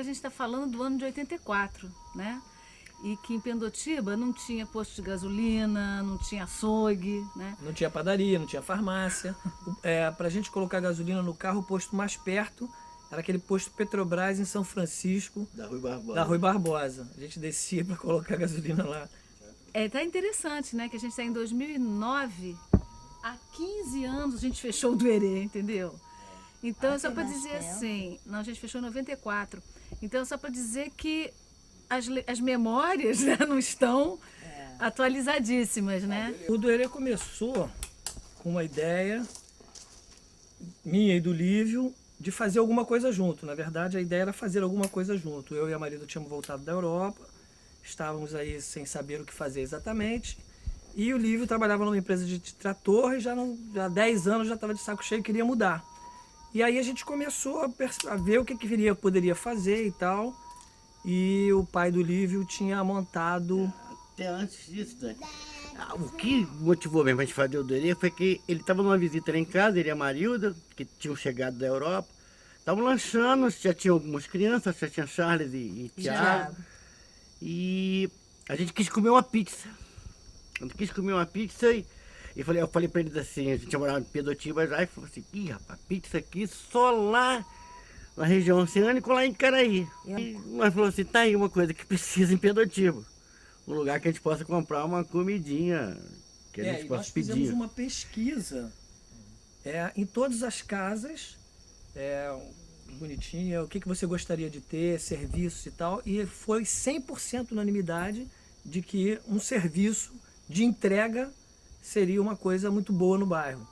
gente está falando do ano de 84, né? E que em Pendotiba não tinha posto de gasolina, não tinha açougue, né? Não tinha padaria, não tinha farmácia. Para a gente colocar gasolina no carro, o posto mais perto era aquele posto Petrobras em São Francisco, da Rui Barbosa. A gente descia para colocar gasolina lá. Tá interessante, né? Que a gente está em 2009, há 15 anos a gente fechou o Duerê, entendeu? Então, só para dizer assim, não, a gente fechou em 94. Então, só para dizer que as memórias, né, não estão atualizadíssimas, né? O Duerê começou com uma ideia minha e do Lívio de fazer alguma coisa junto. Na verdade, a ideia era fazer alguma coisa junto. Eu e a Marida tínhamos voltado da Europa, estávamos aí sem saber o que fazer exatamente. E o Lívio trabalhava numa empresa de trator e já há 10 anos já estava de saco cheio e queria mudar. E aí a gente começou a ver o que poderia fazer e tal. E o pai do Lívio tinha montado... Até antes disso, né? O que motivou mesmo a gente fazer o Duerê foi que ele estava numa visita lá em casa, ele e a Marilda, que tinham chegado da Europa. Estavam lanchando, já tinha algumas crianças, já tinha Charles e Thiago. E a gente quis comer uma pizza. A gente quis comer uma pizza e eu falei pra eles assim, a gente ia morar em Pendotiba já, e falou assim, ih rapaz, pizza aqui só lá na região oceânica ou lá em Caraí. E nós falamos assim, tá aí uma coisa que precisa em Pendotiba. Um lugar que a gente possa comprar uma comidinha, que a gente possa nós pedir. fizemos uma pesquisa em todas as casas, bonitinha, o que você gostaria de ter, serviços e tal, e foi 100% unanimidade de que um serviço de entrega seria uma coisa muito boa no bairro.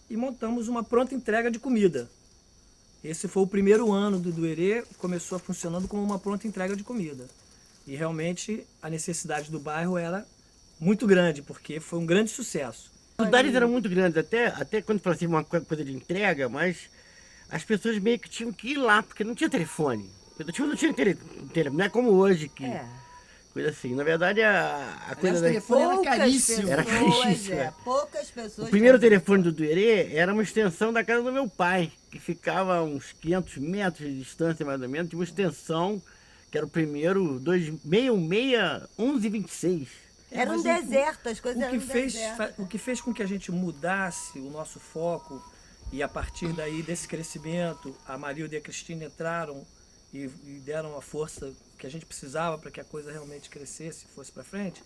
E montamos uma pronta entrega de comida. Esse foi o primeiro ano do Duerê, começou funcionando como uma pronta entrega de comida. E realmente a necessidade do bairro era muito grande, porque foi um grande sucesso. Os bares eram muito grandes, até quando fala assim, uma coisa de entrega, mas as pessoas meio que tinham que ir lá, porque não tinha telefone. Não tinha telefone, não é como hoje, que coisa assim. Na verdade, a coisa... O telefone era caríssimo. Era caríssimo. Poucas pessoas... O primeiro telefone do Duerê era uma extensão da casa do meu pai, que ficava a uns 500 metros de distância, mais ou menos, tinha uma extensão, que era o primeiro, 266-1126. Era um deserto, as coisas eram um deserto. O que fez com que a gente mudasse o nosso foco, e a partir daí desse crescimento, a Marilda e a Cristina entraram e deram a força que a gente precisava para que a coisa realmente crescesse e fosse para frente,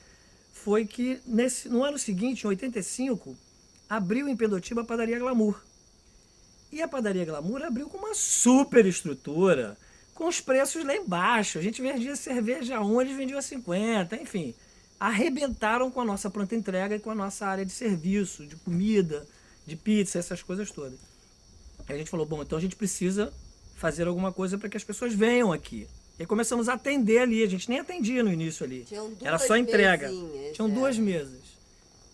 foi que no ano seguinte, em 85, abriu em Pendotiba a Padaria Glamour. E a Padaria Glamour abriu com uma super estrutura, com os preços lá embaixo. A gente vendia cerveja a 1, eles vendiam a 50, enfim. Arrebentaram com a nossa pronta entrega e com a nossa área de serviço, de comida, de pizza, essas coisas todas. Aí a gente falou, bom, então a gente precisa fazer alguma coisa para que as pessoas venham aqui. E aí começamos a atender ali, a gente nem atendia no início ali. Era só entrega. Tinham 2 mesas.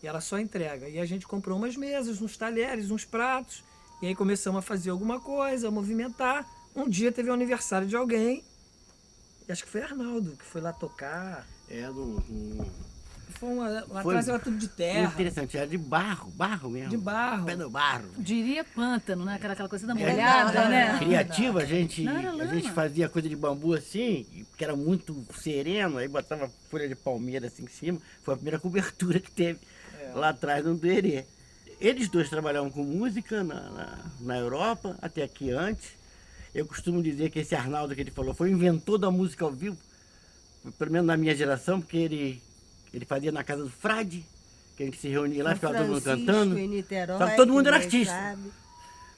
E era só entrega. E a gente comprou umas mesas, uns talheres, uns pratos. E aí começamos a fazer alguma coisa, a movimentar. Um dia teve o aniversário de alguém, e acho que foi Arnaldo, que foi lá tocar. Lá atrás era tudo de terra. Muito interessante, era de barro mesmo. De barro. Pé do barro. Diria pântano, né? Aquela coisa da molhada, né? Criativa, a gente fazia coisa de bambu assim, que era muito sereno, aí botava folha de palmeira assim em cima. Foi a primeira cobertura que teve lá atrás no Duerê. Eles dois trabalhavam com música na Europa, até aqui antes. Eu costumo dizer que esse Arnaldo que ele falou foi o inventor da música ao vivo, pelo menos na minha geração, porque ele fazia na casa do Frade, que a gente se reunia lá, ficava todo mundo cantando. Só que todo mundo era artista.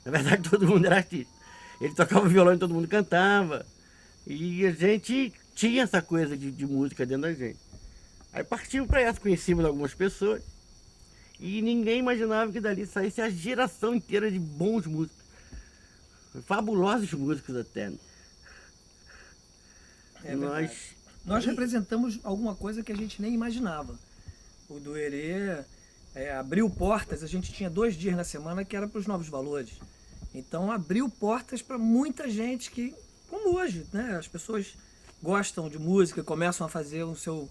Na verdade, todo mundo era artista. Ele tocava violão e todo mundo cantava. E a gente tinha essa coisa de música dentro da gente. Aí partimos para essa, conhecemos algumas pessoas. E ninguém imaginava que dali saísse a geração inteira de bons músicos. Fabulosos músicos até. Nós representamos alguma coisa que a gente nem imaginava. O Duerê abriu portas, a gente tinha 2 dias na semana que era para os Novos Valores. Então abriu portas para muita gente que, como hoje, né? As pessoas gostam de música, começam a fazer o seu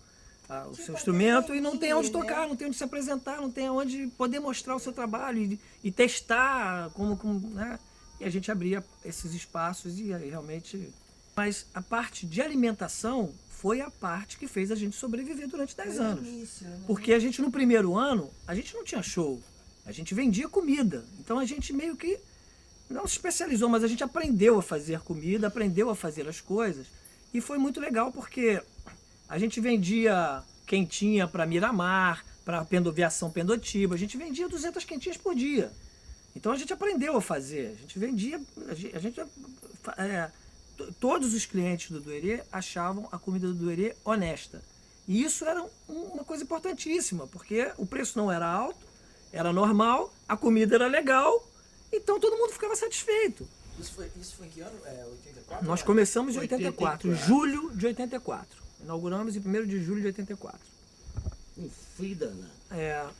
instrumento e não tem onde tocar, não tem onde se apresentar, não tem onde poder mostrar o seu trabalho e testar, né? E a gente abria esses espaços e aí realmente Mas a parte de alimentação foi a parte que fez a gente sobreviver durante 10 anos. Porque a gente, no primeiro ano, a gente não tinha show. A gente vendia comida. Então a gente meio que não se especializou, mas a gente aprendeu a fazer comida, aprendeu a fazer as coisas. E foi muito legal porque a gente vendia quentinha para Miramar, para Viação Pendotiba. A gente vendia 200 quentinhas por dia. Então a gente aprendeu a fazer. A gente vendia... todos os clientes do Duerê achavam a comida do Duerê honesta. E isso era uma coisa importantíssima, porque o preço não era alto, era normal, a comida era legal, então todo mundo ficava satisfeito. Isso foi em que ano? 84? Nós começamos em 84, julho de 84. Inauguramos em 1º de julho de 84. Um frio danado.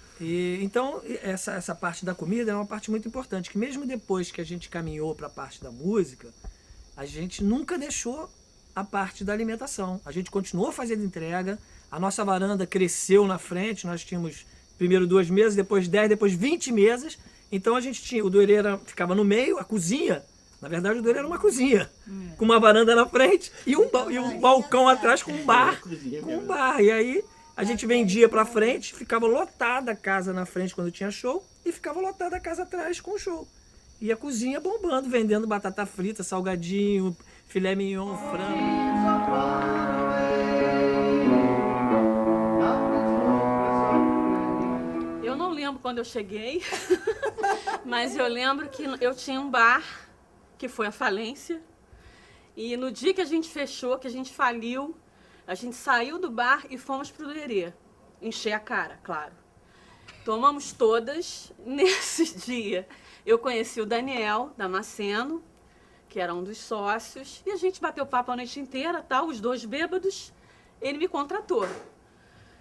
Então essa parte da comida é uma parte muito importante, que mesmo depois que a gente caminhou para a parte da música, a gente nunca deixou a parte da alimentação. A gente continuou fazendo entrega, a nossa varanda cresceu na frente, nós tínhamos primeiro 2 mesas, depois 10, depois 20 mesas. Então a gente tinha, o Duerê ficava no meio, a cozinha, na verdade o Duerê era uma cozinha, com uma varanda na frente e um balcão atrás com um bar. E aí a gente vendia para frente, ficava lotada a casa na frente quando tinha show e ficava lotada a casa atrás com o show. E a cozinha bombando, vendendo batata frita, salgadinho, filé mignon, frango. Eu não lembro quando eu cheguei, mas eu lembro que eu tinha um bar, que foi a falência. E no dia que a gente fechou, que a gente faliu, a gente saiu do bar e fomos pro Duerê. Encher a cara, claro. Tomamos todas. Nesse dia, eu conheci o Daniel Damasceno, que era um dos sócios, e a gente bateu papo a noite inteira, tal, os 2 bêbados. Ele me contratou.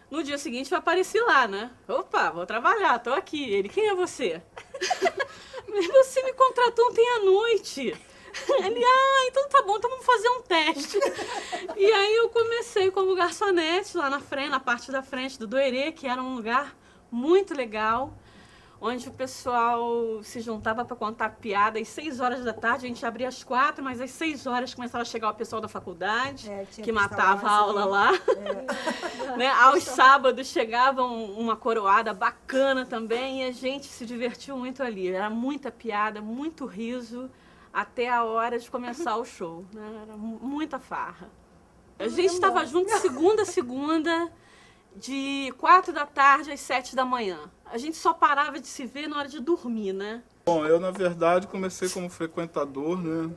No dia seguinte eu apareci lá, né? Opa, vou trabalhar, tô aqui. Ele, quem é você? Você me contratou ontem à noite. Ele, então tá bom, então vamos fazer um teste. E aí eu comecei como garçonete lá na frente, na parte da frente do Duerê, que era um lugar muito legal, onde o pessoal se juntava para contar piada. Às 6 horas da tarde, a gente abria às 4, mas às 6 horas começava a chegar o pessoal da faculdade, que matava a aula lá. Né? Aos sábados chegava uma coroada bacana também, e a gente se divertiu muito ali. Era muita piada, muito riso, até a hora de começar o show. Né? Era muita farra. A gente estava junto de segunda a segunda, de 4 da tarde às 7 da manhã. A gente só parava de se ver na hora de dormir, né? Bom, eu na verdade comecei como frequentador, né?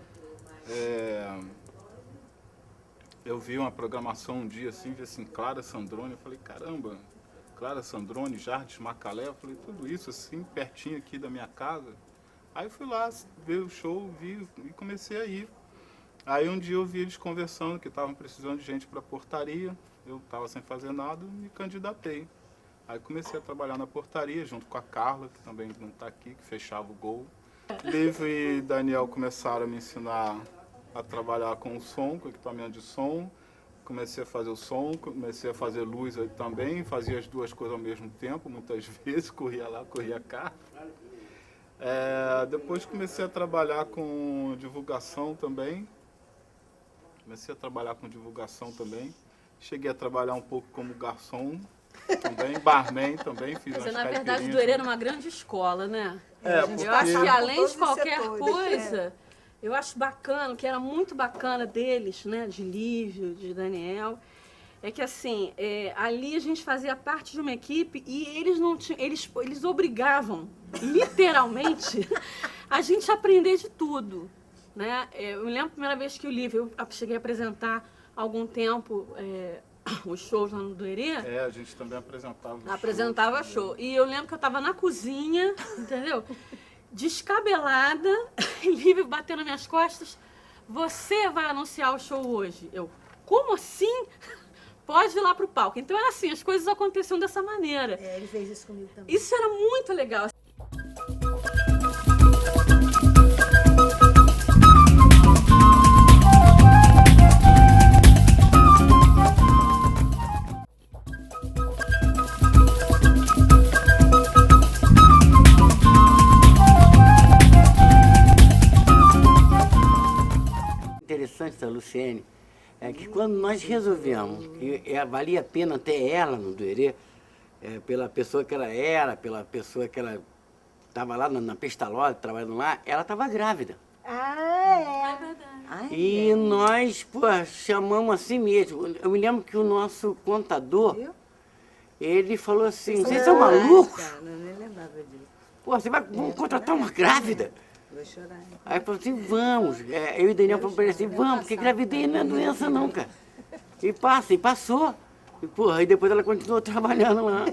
Eu vi uma programação um dia assim, vi assim, Clara Sandrone, eu falei, caramba, Clara Sandrone, Jardim Macalé, eu falei, tudo isso assim, pertinho aqui da minha casa. Aí eu fui lá ver o show, vi e comecei a ir. Aí um dia eu vi eles conversando que estavam precisando de gente para portaria, eu estava sem fazer nada, me candidatei. Aí comecei a trabalhar na portaria, junto com a Carla, que também não está aqui, que fechava o gol. Liv e Daniel começaram a me ensinar a trabalhar com o som, com equipamento de som. Comecei a fazer o som, comecei a fazer luz aí também, fazia as 2 coisas ao mesmo tempo, muitas vezes, corria lá, corria cá. Depois comecei a trabalhar com divulgação também. Cheguei a trabalhar um pouco como garçom também, barman também, fiz umas na verdade, o Duerê era uma grande escola, né? Porque... Eu acho que além de qualquer setores, coisa, eu acho bacana, que era muito bacana deles, né? De Lívio, de Daniel, é que assim, ali a gente fazia parte de uma equipe e eles não tinham, eles obrigavam, literalmente, a gente a aprender de tudo, né? Eu me lembro a primeira vez que o Lívio, eu cheguei a apresentar há algum tempo os shows lá no Duerê. A gente também apresentava Apresentava show. E eu lembro que eu estava na cozinha, entendeu? Descabelada, e Lívio batendo nas minhas costas. Você vai anunciar o show hoje? Eu, como assim? Pode ir lá pro palco. Então era assim, as coisas aconteciam dessa maneira. Ele fez isso comigo também. Isso era muito legal. Interessante da Luciene, é que quando nós resolvemos que valia a pena ter ela no Duerê, pela pessoa que ela era, pela pessoa que ela estava lá na Pestalozzi, trabalhando lá, ela estava grávida. Ah, é verdade. E nós, pô, chamamos assim mesmo. Eu me lembro que o nosso contador, ele falou assim, vocês são malucos? Eu nem lembrava disso. Pô, você vai contratar uma grávida? Vou chorar. Aí falou assim, vamos. Eu e o Daniel falamos para ele assim, vamos, porque gravidez não é doença não, cara. E passou. E, porra, aí depois ela continuou trabalhando lá.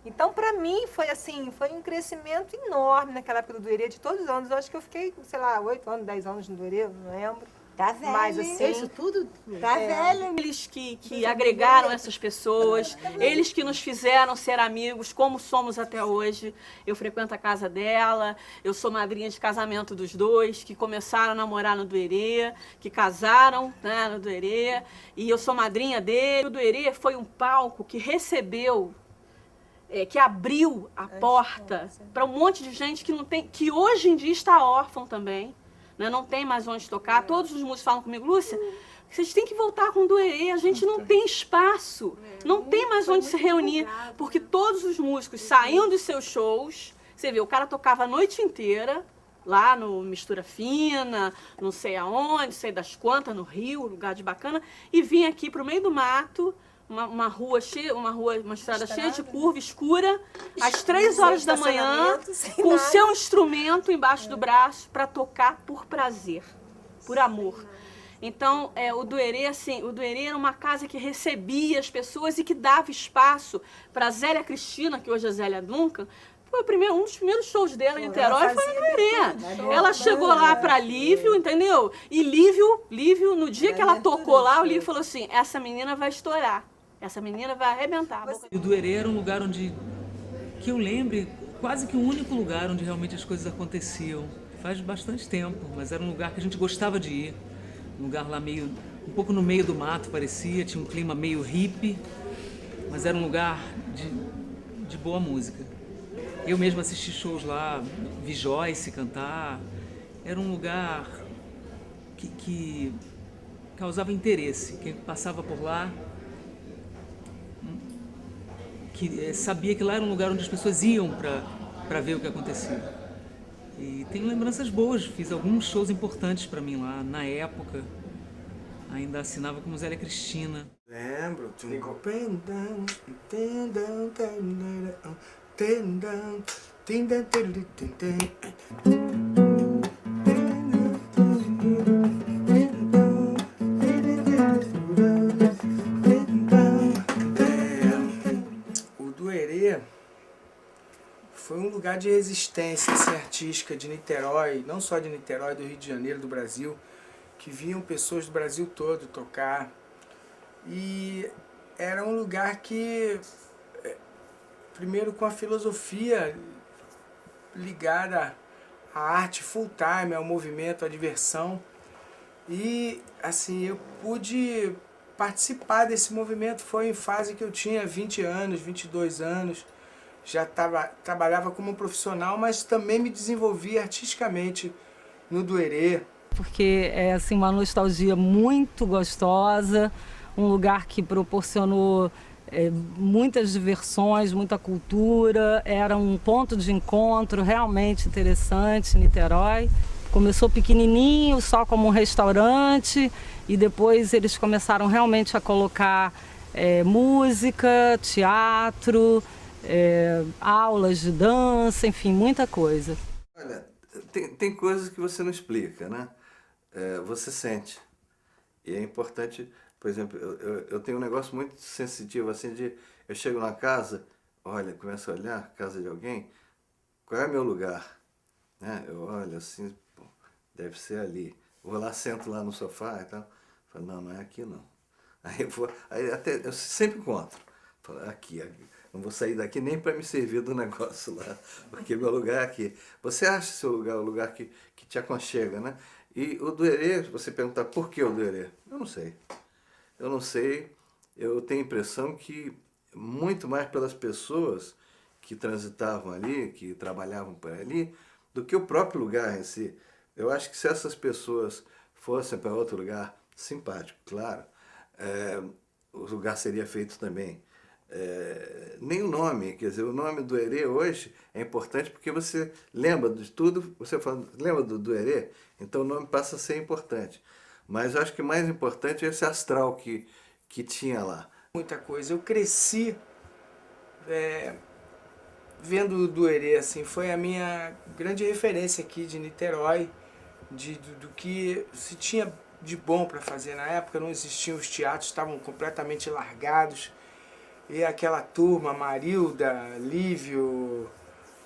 Então, para mim, foi assim, foi um crescimento enorme naquela época do Duerê, de todos os anos. Eu acho que eu fiquei, sei lá, 8 anos, 10 anos no Duerê, não lembro. Tá velho. Mas assim, Isso tudo tá velho. Eles que agregaram essas pessoas, eles que nos fizeram ser amigos, como somos até hoje. Eu frequento a casa dela, eu sou madrinha de casamento dos dois, que começaram a namorar no Duerê, que casaram, né, no Duerê, e eu sou madrinha dele. O Duerê foi um palco que recebeu, que abriu a porta para um monte de gente que não tem, que hoje em dia está órfão também. Né? Não tem mais onde tocar. Todos os músicos falam comigo, Lúcia, vocês têm que voltar com o Duerê, a gente não tem espaço, não tem mais onde se reunir, porque todos os músicos saíam dos seus shows, você vê, o cara tocava a noite inteira, lá no Mistura Fina, não sei aonde, não sei das quantas, no Rio, lugar de bacana, e vinha aqui para o meio do mato, uma estrada cheia de curva, escura, às 3 horas da manhã, com o seu instrumento embaixo do braço, para tocar por prazer, por amor. Então, o Duerê, assim, o Duerê era uma casa que recebia as pessoas e que dava espaço para a Zélia Cristina, que hoje é Zélia Duncan. Foi um dos primeiros shows dela em Niterói, foi no Duerê. Ela chegou lá para Lívio, entendeu? E Lívio, no dia que ela tocou lá, o Lívio falou assim, essa menina vai estourar. Essa menina vai arrebentar. O Duerê era um lugar onde, que eu lembre, quase que o único lugar onde realmente as coisas aconteciam. Faz bastante tempo, mas era um lugar que a gente gostava de ir. Um lugar lá meio, um pouco no meio do mato parecia, tinha um clima meio hippie, mas era um lugar de boa música. Eu mesmo assisti shows lá, vi Joyce cantar. Era um lugar que causava interesse. Quem passava por lá que sabia que lá era um lugar onde as pessoas iam para ver o que acontecia. E tenho lembranças boas, fiz alguns shows importantes para mim lá, na época. Ainda assinava como Zélia Cristina. Lembro. O Duerê foi um lugar de resistência assim, artística de Niterói, não só de Niterói, do Rio de Janeiro, do Brasil, que vinham pessoas do Brasil todo tocar. E era um lugar que, primeiro com a filosofia ligada à arte full time, ao movimento, à diversão. E assim, eu pude participar desse movimento, foi em fase que eu tinha 20 anos, 22 anos, já trabalhava como profissional, mas também me desenvolvi artisticamente no Duerê. Porque é assim, uma nostalgia muito gostosa, um lugar que proporcionou muitas diversões, muita cultura, era um ponto de encontro realmente interessante em Niterói. Começou pequenininho, só como um restaurante, e depois eles começaram realmente a colocar música, teatro, aulas de dança, enfim, muita coisa. Olha, tem coisas que você não explica, né? Você sente. E é importante, por exemplo, eu tenho um negócio muito sensitivo, assim, de eu chego na casa, olha, começo a olhar a casa de alguém, qual é o meu lugar? Né? Eu olho assim, pô, deve ser ali. Vou lá, sento lá no sofá e tal. Falo, não é aqui não. Aí até eu sempre encontro. Falo, aqui. Não vou sair daqui nem para me servir do negócio lá, porque meu lugar é aqui. Você acha seu lugar o lugar que te aconchega, né? E o Duerê, se você perguntar por que o Duerê, eu não sei. Eu não sei, eu tenho a impressão que muito mais pelas pessoas que transitavam ali, que trabalhavam por ali, do que o próprio lugar em si. Eu acho que se essas pessoas fossem para outro lugar simpático, claro. O lugar seria feito também. Nem o nome, quer dizer, o nome do Herê hoje é importante porque você lembra de tudo, você fala, lembra do Herê? Então o nome passa a ser importante. Mas eu acho que mais importante é esse astral que tinha lá. Muita coisa. Eu cresci vendo o Duerê, assim, foi a minha grande referência aqui de Niterói, do que se tinha de bom para fazer. Na época não existiam os teatros, estavam completamente largados. E aquela turma, Marilda, Lívio,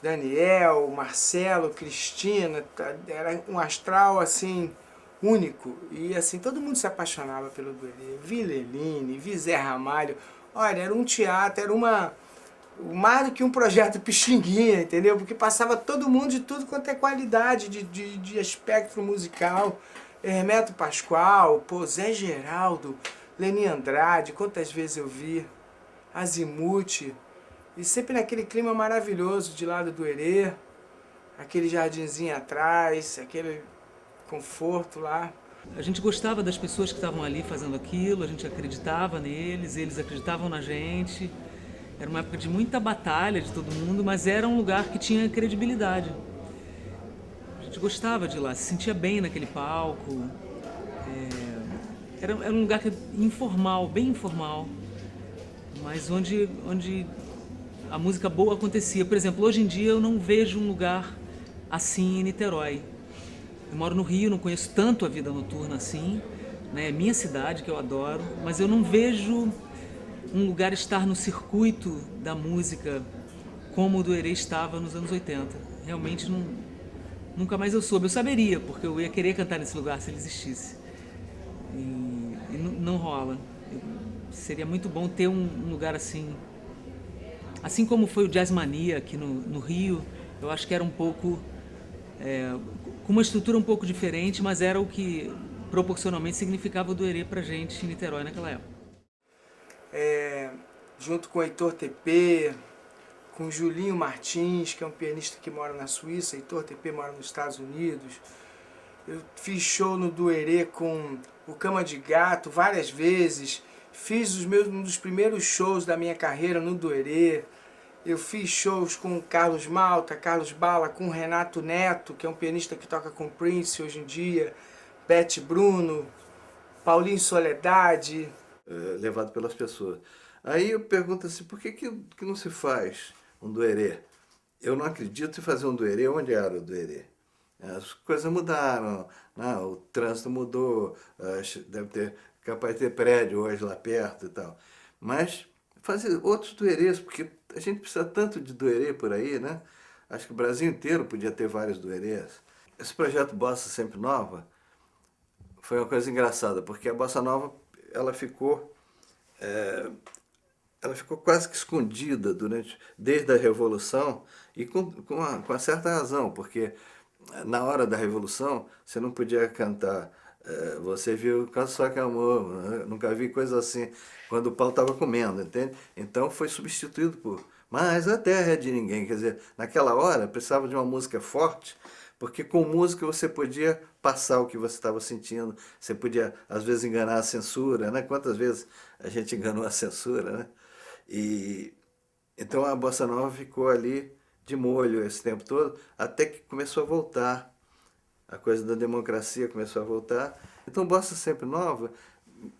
Daniel, Marcelo, Cristina, era um astral assim único. E assim, todo mundo se apaixonava pelo Duerê. Vileline, Zé Ramalho. Olha, era um teatro, era mais do que um projeto Pixinguinha, entendeu? Porque passava todo mundo de tudo quanto é qualidade de espectro musical. Hermeto Pascoal, Zé Geraldo, Leni Andrade, quantas vezes eu vi. Azimuth, e sempre naquele clima maravilhoso de lado do Herê, aquele jardinzinho atrás, aquele conforto lá. A gente gostava das pessoas que estavam ali fazendo aquilo, a gente acreditava neles, eles acreditavam na gente. Era uma época de muita batalha de todo mundo, mas era um lugar que tinha credibilidade. A gente gostava de ir lá, se sentia bem naquele palco. Era um lugar informal, bem informal, mas onde a música boa acontecia. Por exemplo, hoje em dia eu não vejo um lugar assim em Niterói. Eu moro no Rio, não conheço tanto a vida noturna assim, né? É minha cidade, que eu adoro, mas eu não vejo um lugar estar no circuito da música como o do Herê estava nos anos 80. Realmente nunca mais eu soube. Eu saberia, porque eu ia querer cantar nesse lugar se ele existisse. E não rola. Seria muito bom ter um lugar assim. Assim como foi o Jazz Mania aqui no Rio, eu acho que era um pouco... com uma estrutura um pouco diferente, mas era o que proporcionalmente significava o Duerê pra gente em Niterói naquela época. Junto com o Heitor TP, com o Julinho Martins, que é um pianista que mora na Suíça, Heitor TP mora nos Estados Unidos. Eu fiz show no Duerê com o Cama de Gato várias vezes. Fiz um dos primeiros shows da minha carreira no Duerê. Eu fiz shows com o Carlos Malta, Carlos Bala, com o Renato Neto, que é um pianista que toca com Prince hoje em dia, Beth Bruno, Paulinho Soledade. Levado pelas pessoas. Aí eu pergunto assim, por que não se faz um Duerê? Eu não acredito em fazer um Duerê onde era o Duerê. As coisas mudaram, né? O trânsito mudou, deve ter capaz de ter prédio hoje lá perto e tal. Mas fazer outros Duerês, porque a gente precisa tanto de Duerê por aí, né? Acho que o Brasil inteiro podia ter vários Duerês. Esse projeto Bossa Sempre Nova foi uma coisa engraçada, porque a Bossa Nova ela ficou quase que escondida desde a Revolução, e com uma certa razão, porque na hora da Revolução você não podia cantar Você Viu Caso Só Que Amor, né? Nunca vi coisa assim, quando o pau estava comendo, entende? Então foi substituído por Mas a Terra é de Ninguém. Quer dizer, naquela hora precisava de uma música forte, porque com música você podia passar o que você estava sentindo, você podia às vezes enganar a censura, né? Quantas vezes a gente enganou a censura, né? E então a Bossa Nova ficou ali de molho esse tempo todo, até que começou a voltar. A coisa da democracia começou a voltar. Então, Bossa Sempre Nova,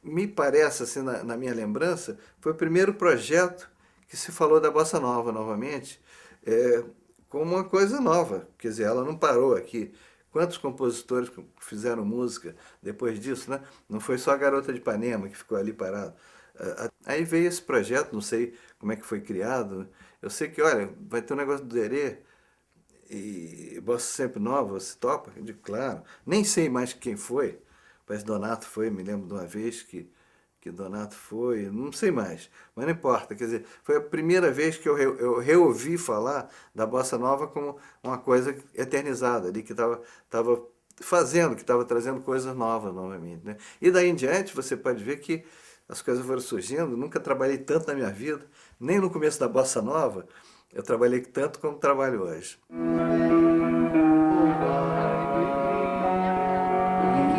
me parece, assim, na minha lembrança, foi o primeiro projeto que se falou da Bossa Nova novamente, como uma coisa nova. Quer dizer, ela não parou aqui. Quantos compositores fizeram música depois disso, né? Não foi só a Garota de Ipanema que ficou ali parado. Aí veio esse projeto, não sei como é que foi criado. Eu sei que, olha, vai ter um negócio do Duerê, e Bossa Sempre Nova, você topa? Eu digo, claro. Nem sei mais quem foi. Parece que Donato foi, me lembro de uma vez que Donato foi, não sei mais. Mas não importa, quer dizer, foi a primeira vez que eu reouvi falar da Bossa Nova como uma coisa eternizada ali, que estava fazendo, que estava trazendo coisas novas novamente, né? E daí em diante você pode ver que as coisas foram surgindo. Nunca trabalhei tanto na minha vida, nem no começo da Bossa Nova, eu trabalhei tanto como trabalho hoje. E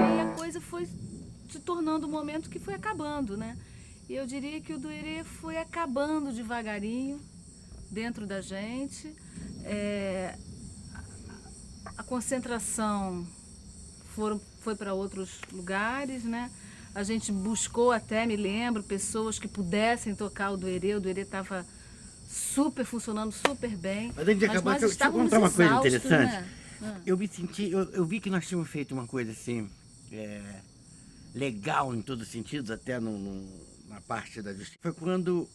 aí a coisa foi se tornando tornando um momento que foi acabando, né? E eu diria que o Duerê foi acabando devagarinho dentro da gente. A concentração foi para outros lugares, né? A gente buscou até, me lembro, pessoas que pudessem tocar o Duerê estava funcionando super bem. Mas antes de acabar, nós deixa eu estávamos contar uma coisa exaustos, interessante. né? Eu vi que nós tínhamos feito uma coisa assim, legal em todos os sentidos, até na parte da justiça. Foi quando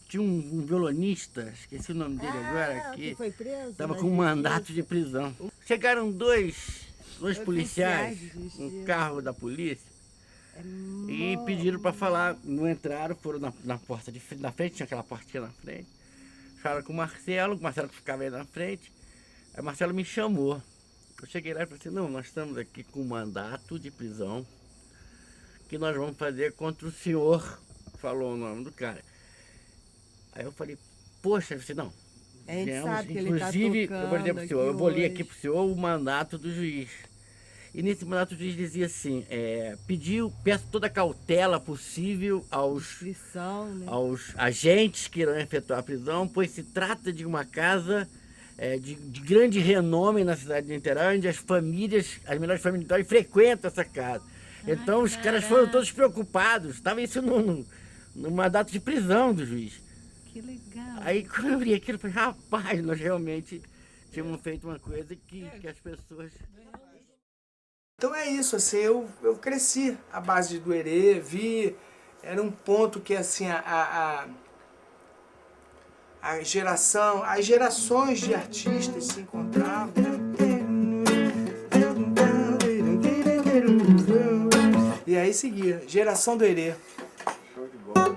tinha um violonista, esqueci o nome dele agora, que foi preso, estava com um mandato de prisão. Chegaram dois policiais, um carro da polícia, e pediram para falar. Não entraram, foram na porta na frente, tinha aquela portinha na frente. Falaram com o Marcelo que ficava aí na frente. Aí o Marcelo me chamou. Eu cheguei lá e falei assim, não, nós estamos aqui com mandato de prisão que nós vamos fazer contra o senhor, falou o nome do cara. Aí eu falei, poxa, você não. A gente viemos, sabe que inclusive, ele tá eu vou dizer pro senhor, eu vou ler aqui pro senhor o mandato do juiz. E nesse mandato o juiz dizia assim, peço toda a cautela possível aos agentes que irão efetuar a prisão, pois se trata de uma casa de grande renome na cidade de Niterói, onde as melhores famílias de Niterói frequentam essa casa. Então os caras foram todos preocupados, estava isso no mandato de prisão do juiz. Que legal. Aí quando eu li aquilo, eu falei, rapaz, nós realmente tínhamos feito uma coisa que as pessoas... Então é isso, assim, eu cresci à base de Duerê, era um ponto que assim, as gerações de artistas se encontravam. E aí seguia, geração Duerê. Show de bola.